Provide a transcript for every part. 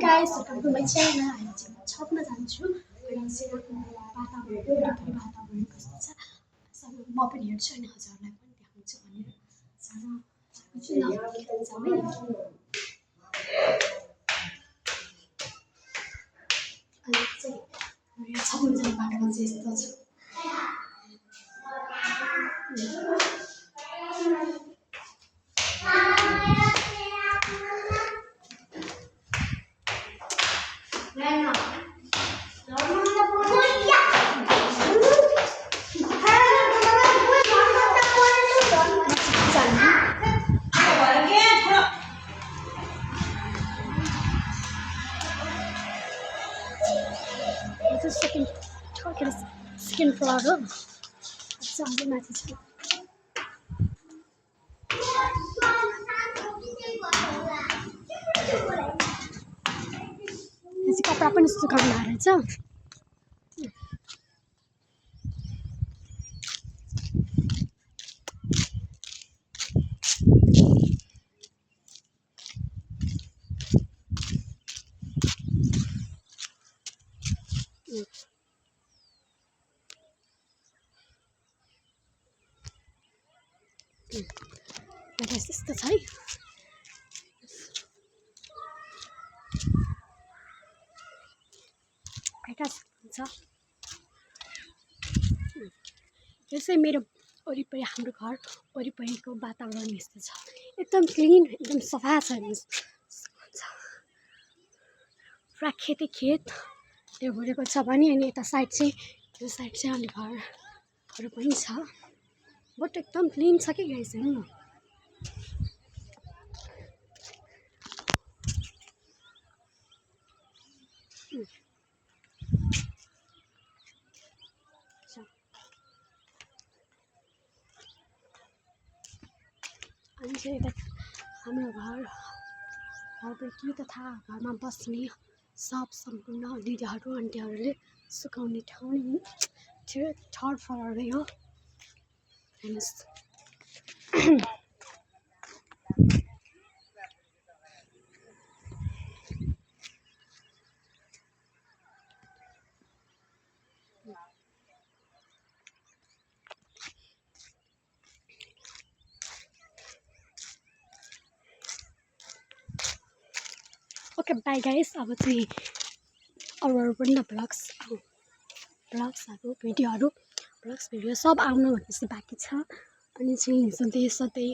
guys, welcome to my channel. अहिले चाहिँ म छतमा जान्छु अनि सिराको वातावरण वरिपरि वातावरण कस्तो छ सबै म पनि हेर्छु अनि हजुरहरूलाई पनि देखाउँछु भनेर जान्छु ल जाउँ है। अनि चाहिँ मेरो छतमा जाने बाटोमा चाहिँ यस्तो छ। Second floor हो अझै माथि छ। कपडा पनि सुकाउनु रहेछ। यस्तो छ है। यसै मेरो वरिपरि हाम्रो घर वरिपरिको वातावरण यस्तो छ। एकदम क्लिन एकदम सफा छ। पुरा खेतै खेत त्यो भरेको छ भने अनि यता साइड चाहिँ यो साइड चाहिँ अनि घरहरू पनि छ। बट एकदम क्लिन छ कि गाइस हेर्नु न। अनि चाहिँ यता हाम्रो घरको के त थाहा घरमा बस्ने सब सम्पूर्ण दिदीहरू आन्टीहरूले सुकाउने ठाउँ नि थियो। थर्ड फ्लोरमै हो। हेर्नुहोस् ओके बाई गाइस। अब चाहिँ अरू पनि त ब्लग्सहरू भिडियो सब आउनु भनेपछि बाँकी छ। अनि चाहिँ सधैँ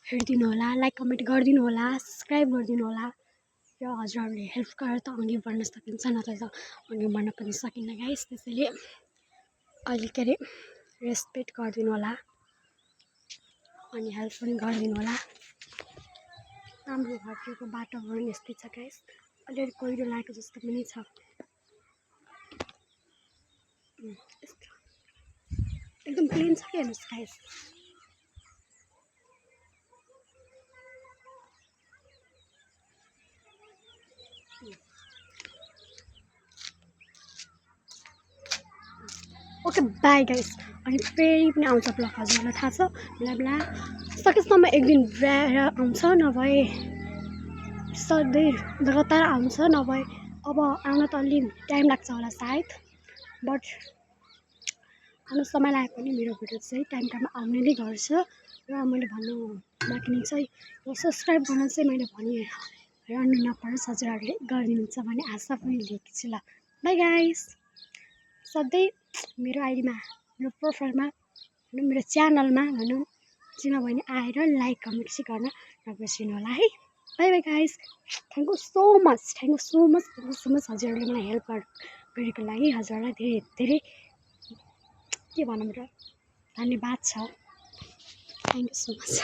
हेरिदिनु होला, लाइक कमेन्ट गरिदिनु होला, सब्सक्राइब गरिदिनु होला। र हजुरहरूले हेल्प गरेर त अघि बढ्न सकिन्छ नत्र त अघि बढ्न पनि सकिन्न गाइस। त्यसैले अहिले के अरे रेस्पेक्ट गरिदिनु होला अनि हेल्प पनि गरिदिनु होला। हाम्रो घरको वातावरण यस्तै छ गाइस। अलिअलि कोइरो लागेको जस्तो पनि छ। एकदम क्लिन छ कि हेर्नुहोस् गाइस। Okay by guys. अनि फेरि पनि आउँछ ब्लग हजुरलाई थाहा छ। बेला सकेसम्म एक दिन आउँछ नभए सधैँ लगातार आउँछ नभए अब आउन त अलि टाइम लाग्छ होला सायद। बट आउनु समय लाग्यो भने मेरो भिडियो चाहिँ टाइममा आउने नै गर्छ। र मैले भन्नु बाँकी नै चाहिँ यो सब्सक्राइब गर्न चाहिँ मैले रहनु नपरोस् हजुरहरूले गरिदिनुहुन्छ भन्ने आशा पनि लिएको छु ल। By guys. सधैँ मेरो आइडीमा मेरो प्रोफाइलमा मेरो च्यानलमा भनौँ चिनभने आएर लाइक कमेन्ट चाहिँ गर्न नबिर्सिनु होला है। By by guys. Thank you so much हजुरहरूले मलाई हेल्प गरेको लागि हजुरहरूलाई धेरै धेरै के भनौँ र धन्यवाद छ। Thank you so much.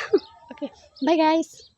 Okay by guys.